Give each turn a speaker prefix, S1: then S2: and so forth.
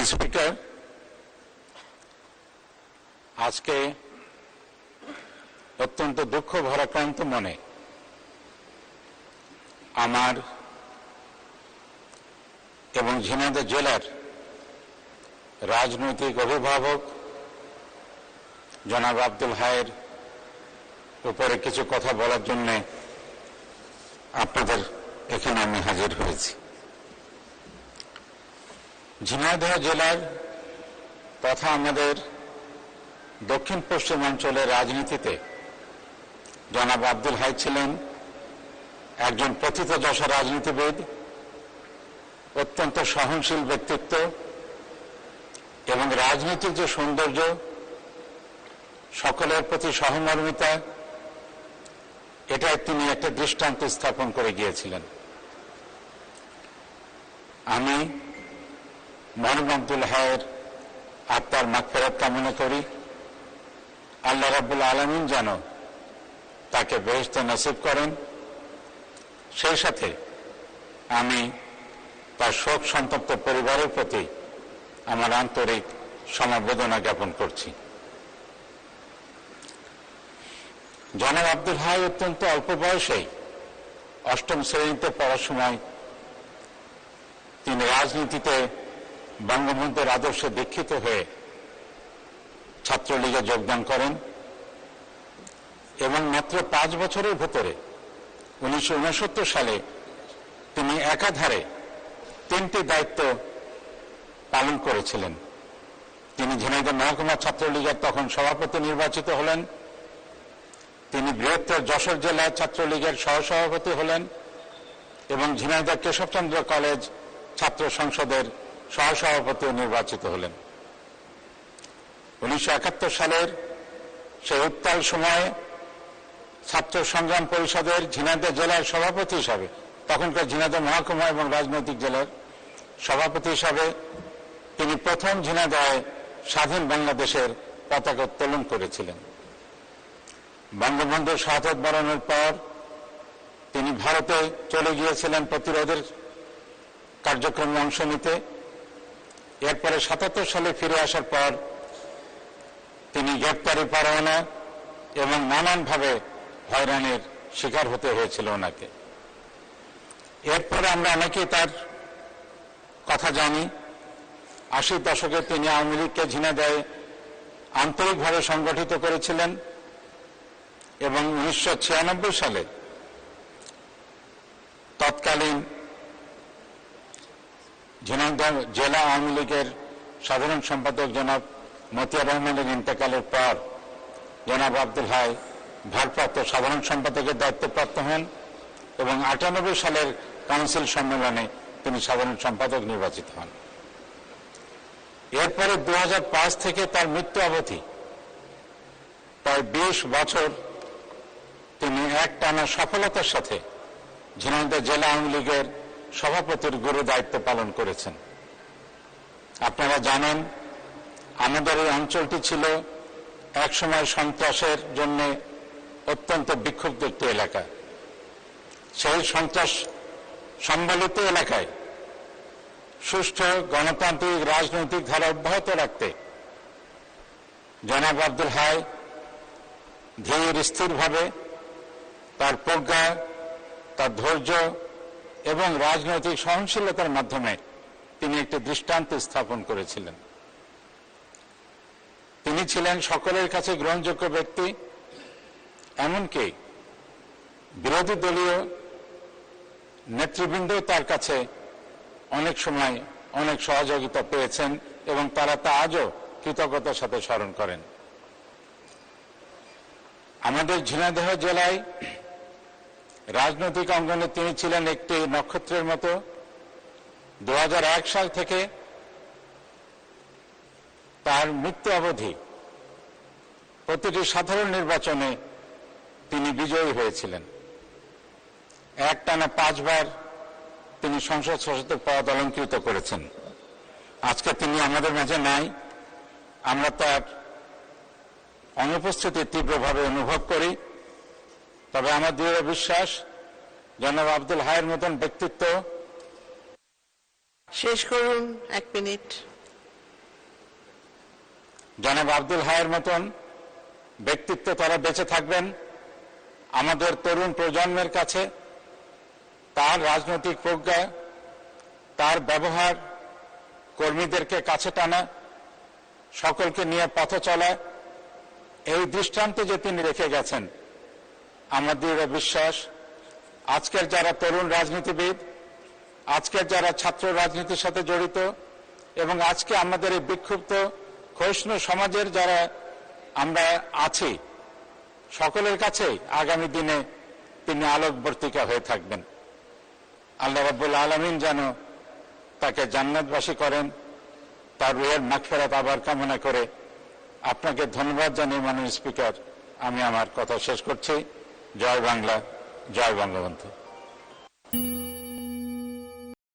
S1: মাননীয় স্পিকার, আজকে অত্যন্ত দুঃখ ভারাক্রান্ত মনে আমার এবং ঝিনাইদহ জেলার রাজনৈতিক অভিভাবক জনাব আব্দুল হাইয়ের উপরে কিছু কথা বলার জন্য আপনাদের এখানে আমি হাজির হয়েছি। ঝিনাইদহ জেলার তথা আমাদের দক্ষিণ পশ্চিমাঞ্চলের রাজনীতিতে জনাব আব্দুল হাই ছিলেন একজন প্রথিতযশা রাজনীতিবিদ, অত্যন্ত সহনশীল ব্যক্তিত্ব এবং রাজনীতির যে সৌন্দর্য, সকলের প্রতি সহমর্মিতা, এটাই তিনি একটা দৃষ্টান্ত স্থাপন করে গিয়েছিলেন। আমি মরহুম আব্দুল হাইয়ের আত্মার মাগফিরাত কামনা করি। আল্লাহ রাব্বুল আলামিন যেন তাকে বেহেশত নসিব করেন। সেই সাথে আমি তার শোক সন্তপ্ত পরিবারের প্রতি আমার আন্তরিক সমবেদনা জ্ঞাপন করছি। জনাব আব্দুল হাই অত্যন্ত অল্প বয়সেই অষ্টম শ্রেণীতে পড়ার সময় তিনি রাজনীতিতে বঙ্গবন্ধুর আদর্শে দীক্ষিত হয়ে ছাত্রলীগে যোগদান করেন এবং মাত্র 5 বছরের ভেতরে 1969 সালে তিনি একাধারে 3টি দায়িত্ব পালন করেছিলেন। তিনি ঝিনাইদহ মহকুমা ছাত্রলীগের তখন সভাপতি নির্বাচিত হলেন, তিনি বৃহত্তর যশোর জেলা ছাত্রলীগের সহসভাপতি হলেন এবং ঝিনাইদহ কেশবচন্দ্র কলেজ ছাত্র সংসদের সহসভাপতিও নির্বাচিত হলেন। 1971 সালের সেই উত্তাল সময়ে ছাত্র সংগ্রাম পরিষদের ঝিনাইদহ জেলার সভাপতি হিসাবে, তখনকার ঝিনাইদহ মহকুমা এবং রাজনৈতিক জেলার সভাপতি হিসাবে তিনি প্রথম ঝিনাইদহে স্বাধীন বাংলাদেশের পতাকা উত্তোলন করেছিলেন। বঙ্গবন্ধুর শাহাদাত বরণের পর তিনি ভারতে চলে গিয়েছিলেন প্রতিরোধের কার্যক্রমে অংশ নিতে। এরপরে 77 সালে ফিরে আসার পর তিনি গ্রেপ্তারি পরোয়ানা এবং নানানভাবে হয়রানির শিকার হতে হয়েছিল ওনাকে। এরপরে আমরা অনেকেই তার কথা জানি। 80 দশকে তিনি আওয়ামী লীগকে ঝিনাইদহে আন্তরিকভাবে সংগঠিত করেছিলেন এবং 1996 সালে তৎকালীন ঝিনাইদহ জেলা আওয়ামী লীগের সাধারণ সম্পাদক জনাব মতিয়ার রহমানের ইন্তেকালের পর জনাব আব্দুল হাই ভারপ্রাপ্ত সাধারণ সম্পাদকের দায়িত্বপ্রাপ্ত হন এবং 98 সালের কাউন্সিল সম্মেলনে তিনি সাধারণ সম্পাদক নির্বাচিত হন। এরপরে 2005 থেকে তার মৃত্যু অবধি প্রায় 20 বছর তিনি একটানা সফলতার সাথে ঝিনাইদহ জেলা আওয়ামী লীগের সভাপতির গুরু দায়িত্ব পালন করেছেন। আপনারা জানেন, আমাদের এই অঞ্চলটি ছিল একসময় সন্ত্রাসের জন্য অত্যন্ত বিক্ষুব্ধ একটি এলাকা। সেই সন্ত্রাস সম্বলিত এলাকায় সুষ্ঠু গণতান্ত্রিক রাজনৈতিক ধারা অব্যাহত রাখতে জনাব আব্দুল হাই ধীর স্থিরভাবে তার প্রজ্ঞা, তার ধৈর্য এবং রাজনৈতিক সহনশীলতার মাধ্যমে তিনি একটি দৃষ্টান্ত স্থাপন করেছিলেন। তিনি ছিলেন সকলের কাছে গ্রহণযোগ্য ব্যক্তি, এমনকি বিরোধী দলীয় নেতৃবৃন্দ তার কাছে অনেক সময় অনেক সহযোগিতা পেয়েছেন এবং তারা তা আজও কৃতজ্ঞতার সাথে স্মরণ করেন। আমাদের ঝিনাইদহ জেলায় রাজনৈতিক অঙ্গনে তিনি ছিলেন একটি নক্ষত্রের মতো। 2001 সাল থেকে তার মৃত্যু অবধি প্রতিটি সাধারণ নির্বাচনে তিনি বিজয়ী হয়েছিলেন। একটানা 5 বার তিনি সংসদ সদস্যের পদ অলঙ্কৃত করেছেন। আজকে তিনি আমাদের মাঝে নাই, আমরা তার অনুপস্থিতি তীব্রভাবে অনুভব করি। তবে আমার দৃঢ় বিশ্বাস জনাব আব্দুল হাইয়ের মতন ব্যক্তিত্ব।
S2: শেষ করুন, 1 মিনিট।
S1: জনাব আব্দুল হায়ের মতন ব্যক্তিত্ব তারা বেঁচে থাকবেন আমাদের তরুণ প্রজন্মের কাছে। তার রাজনৈতিক প্রজ্ঞা, তার ব্যবহার, কর্মীদেরকে কাছে টানা, সকলকে নিয়ে পথ চলা, এই দৃষ্টান্ত যে তিনি রেখে গেছেন, আমার দৃঢ় বিশ্বাস আজকের যারা তরুণ রাজনীতিবিদ, আজকের যারা ছাত্র রাজনীতির সাথে জড়িত এবং আজকে আমাদের এই বিক্ষুব্ধ ক্ষয়িষ্ণু সমাজের যারা আমরা আছি, সকলের কাছেই আগামী দিনে তিনি আলোকবর্তিকা হয়ে থাকবেন। আল্লাহ রাব্বুল আলামিন যেন তাকে জান্নাতবাসী করেন, তার রুহের মাগফিরাত আবার কামনা করে আপনাকে ধন্যবাদ জানিয়ে মাননীয় স্পিকার আমি আমার কথা শেষ করছি। জয় বাংলা, জয় বঙ্গবন্ধু।